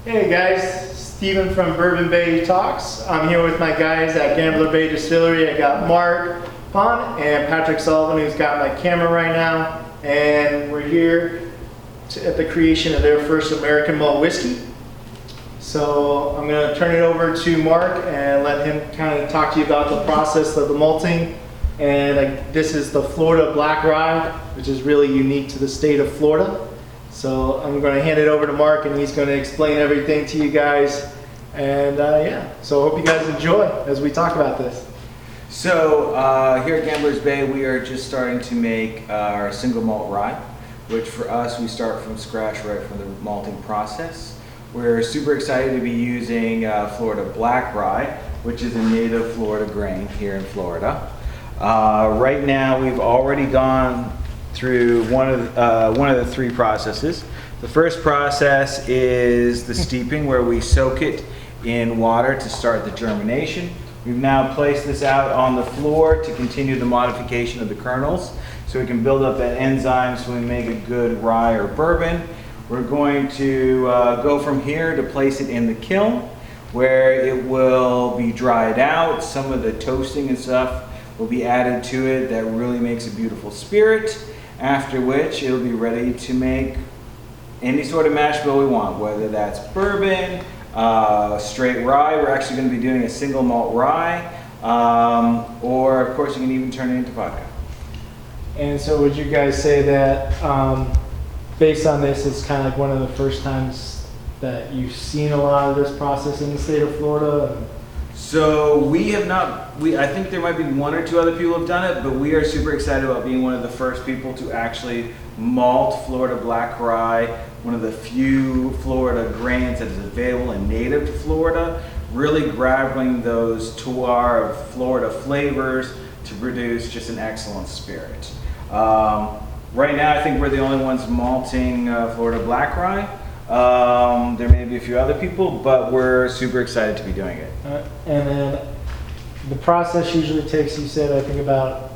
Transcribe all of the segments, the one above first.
Hey guys, Steven from Bourbon Bay Talks. I'm here with my guys at Gambler Bay Distillery. I got Mark, Paun, and Patrick Sullivan, who's got my camera right now. And we're here at the creation of their First American Malt Whiskey. So I'm going to turn it over to Mark and let him kind of talk to you about the process of the malting. And this is the Florida Black Rye, which is really unique to the state of Florida. So I'm going to hand it over to Mark, and he's going to explain everything to you guys. And yeah, so I hope you guys enjoy as we talk about this. So here at Gamblers Bay, we are just starting to make our single malt rye, which for us, we start from scratch right from the malting process. We're super excited to be using Florida Black Rye, which is a native Florida grain here in Florida. Right now, we've already gone through one of the three processes. The first process is the steeping, where we soak it in water to start the germination. We've now placed this out on the floor to continue the modification of the kernels, so we can build up that enzyme so we make a good rye or bourbon. We're going to go from here to place it in the kiln, where it will be dried out. Some of the toasting and stuff will be added to it that really makes a beautiful spirit. After which it'll be ready to make any sort of mash bill we want, whether that's bourbon, straight rye. We're actually going to be doing a single malt rye, or of course you can even turn it into vodka. And so would you guys say that based on this, it's kind of like one of the first times that you've seen a lot of this process in the state of Florida? So we have not, I think there might be one or two other people who have done it, but we are super excited about being one of the first people to actually malt Florida Black Rye, one of the few Florida grains that is available and native to Florida, really grabbing those terroir of Florida flavors to produce just an excellent spirit. Right now, I think we're the only ones malting Florida Black Rye. There may be a few other people, but we're super excited to be doing it. And then the process usually takes, you said, I think about...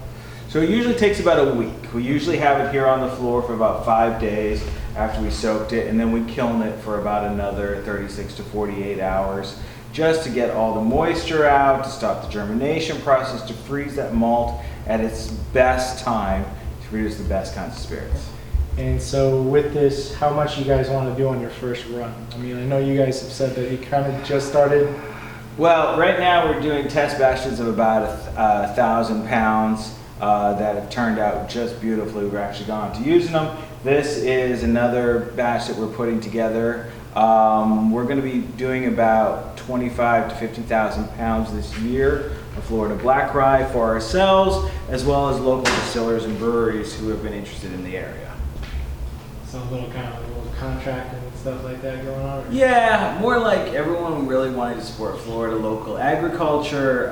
So it usually takes about a week. We usually have it here on the floor for about 5 days after we soaked it, and then we kiln it for about another 36 to 48 hours just to get all the moisture out, to stop the germination process, to freeze that malt at its best time to produce the best kinds of spirits. And so with this, how much you guys want to do on your first run? I mean, I know you guys have said that you kind of just started. Well, right now we're doing test batches of about 1,000 pounds that have turned out just beautifully. We're actually gone to using them. This is another batch that we're putting together. We're going to be doing about 25 to 50,000 pounds this year of Florida Black Rye for ourselves, as well as local distillers and breweries who have been interested in the area. So a little kind of a little contracting and stuff like that going on? Or? Yeah, more like everyone really wanted to support Florida local agriculture.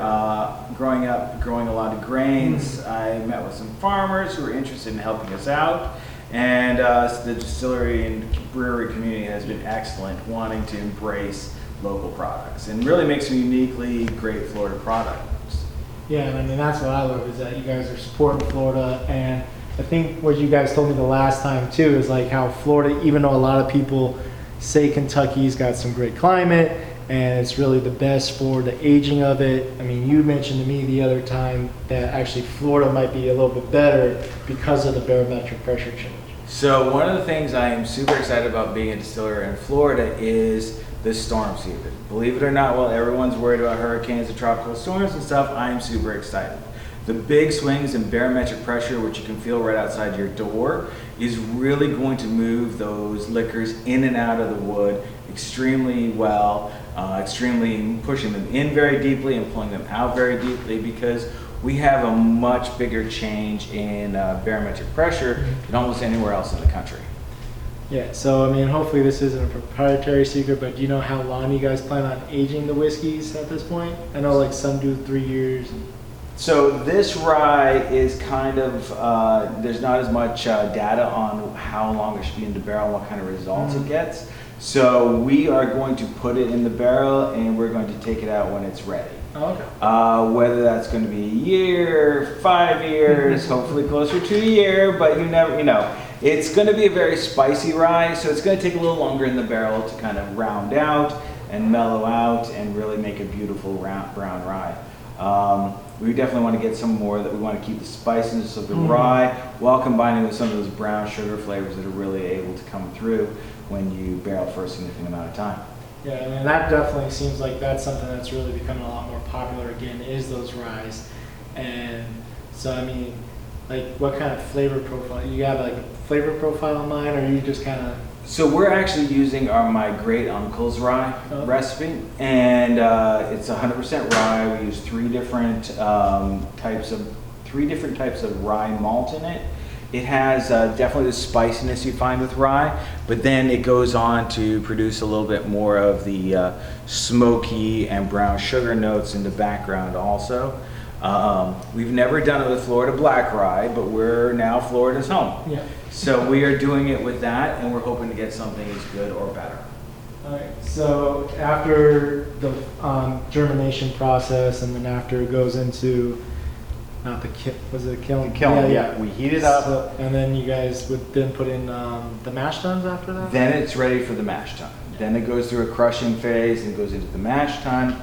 Growing up, growing a lot of grains, I met with some farmers who were interested in helping us out. And the distillery and brewery community has been excellent, wanting to embrace local products and really make some uniquely great Florida products. Yeah, and I mean, that's what I love, is that you guys are supporting Florida. And I think what you guys told me the last time too is like how Florida, even though a lot of people say Kentucky's got some great climate and it's really the best for the aging of it. I mean, you mentioned to me the other time that actually Florida might be a little bit better because of the barometric pressure change. So one of the things I am super excited about being a distiller in Florida is the storm season. Believe it or not, while everyone's worried about hurricanes and tropical storms and stuff, I am super excited. The big swings in barometric pressure, which you can feel right outside your door, is really going to move those liquors in and out of the wood extremely well, extremely pushing them in very deeply and pulling them out very deeply, because we have a much bigger change in barometric pressure than almost anywhere else in the country. Yeah, so I mean, hopefully this isn't a proprietary secret, but do you know how long you guys plan on aging the whiskeys at this point? I know like some do 3 years. So this rye is kind of, there's not as much data on how long it should be in the barrel and what kind of results it gets. So we are going to put it in the barrel and we're going to take it out when it's ready. Oh, okay. Whether that's going to be a year, 5 years, hopefully closer to a year, but you never, you know, It's going to be a very spicy rye, so it's going to take a little longer in the barrel to kind of round out and mellow out and really make a beautiful brown rye. We definitely want to get some more that we want to keep the spiciness of the rye while combining with some of those brown sugar flavors that are really able to come through when you barrel for a significant amount of time. Yeah, and that definitely seems like that's something that's really becoming a lot more popular again, is those ryes. And so, I mean, like, what kind of flavor profile? You have like a flavor profile in mind, or you just kind of? So we're actually using my great uncle's rye recipe, and it's 100% rye. We use three different types of rye malt in it. It has definitely the spiciness you find with rye, but then it goes on to produce a little bit more of the smoky and brown sugar notes in the background also. We've never done it with Florida Black Rye, but we're now Florida's home. Yeah. So we are doing it with that, and we're hoping to get something as good or better. All right. So after the germination process, and then after it goes into was it kiln? Kiln, yeah. We heat it up. So, and then you guys would then put in the mash tuns after that? Then it's ready for the mash tun. Then it goes through a crushing phase and goes into the mash tun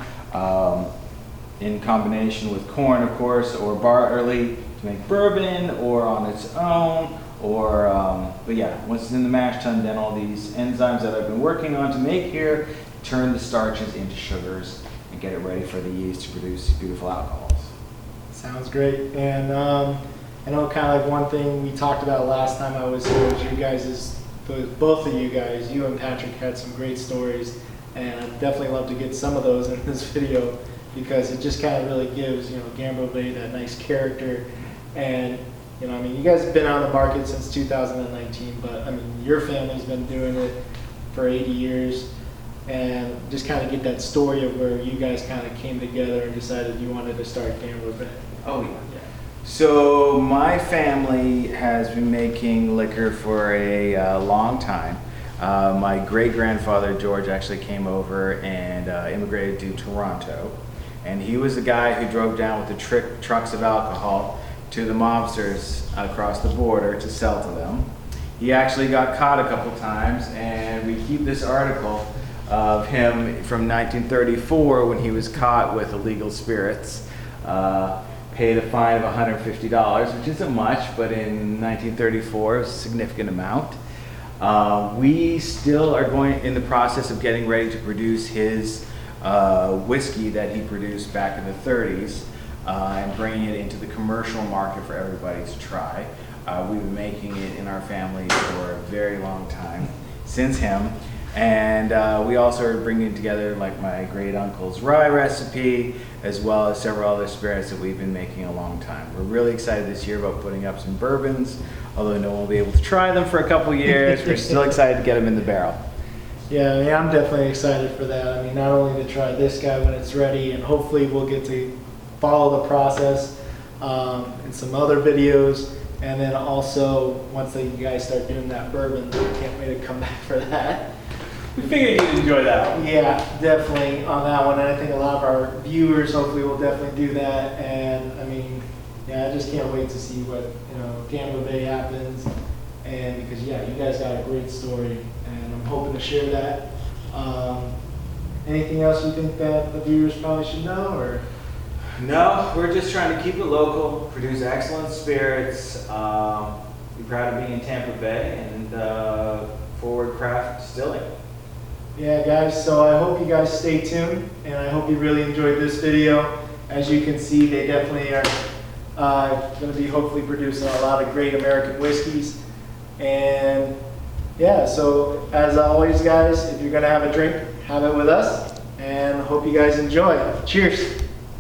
in combination with corn, of course, or barley to make bourbon, or on its own. But yeah, once it's in the mash tun, then all these enzymes that I've been working on to make here turn the starches into sugars and get it ready for the yeast to produce beautiful alcohols. Sounds great. And I know kind of like one thing we talked about last time I was here was you guys, both of you guys, you and Patrick, had some great stories, and I'd definitely love to get some of those in this video, because it just kind of really gives, you know, Gambler Bay that nice character. And you know, I mean, you guys have been on the market since 2019, but I mean, your family's been doing it for 80 years, and just kind of get that story of where you guys kind of came together and decided you wanted to start Gambler Bay. Oh yeah. So my family has been making liquor for a long time. My great-grandfather George actually came over and immigrated to Toronto, and he was the guy who drove down with the trucks of alcohol to the mobsters across the border to sell to them. He actually got caught a couple times, and we keep this article of him from 1934 when he was caught with illegal spirits. Paid a fine of $150, which isn't much, but in 1934 it was a significant amount. We still are in the process of getting ready to produce his whiskey that he produced back in the 30s and bringing it into the commercial market for everybody to try. We've been making it in our family for a very long time since him. And we also are bringing together like my great uncle's rye recipe, as well as several other spirits that we've been making a long time. We're really excited this year about putting up some bourbons, although no one will be able to try them for a couple years. We're still excited to get them in the barrel. Yeah, I mean, I'm definitely excited for that. I mean, not only to try this guy when it's ready, and hopefully we'll get to follow the process in some other videos, and then also once you guys start doing that bourbon, I can't wait to come back for that. We figured you'd enjoy that one. Yeah, definitely on that one. And I think a lot of our viewers hopefully will definitely do that. And I mean, yeah, I just can't wait to see what, you know, Gambler Bay happens. And because, yeah, you guys got a great story, and I'm hoping to share that. Anything else you think that the viewers probably should know, or? No, we're just trying to keep it local, produce excellent spirits, be proud of being in Tampa Bay, and forward craft distilling. Yeah, guys, so I hope you guys stay tuned, and I hope you really enjoyed this video. As you can see, they definitely are going to be hopefully producing a lot of great American whiskeys. And yeah, so as always, guys, if you're going to have a drink, have it with us, and hope you guys enjoy. Cheers.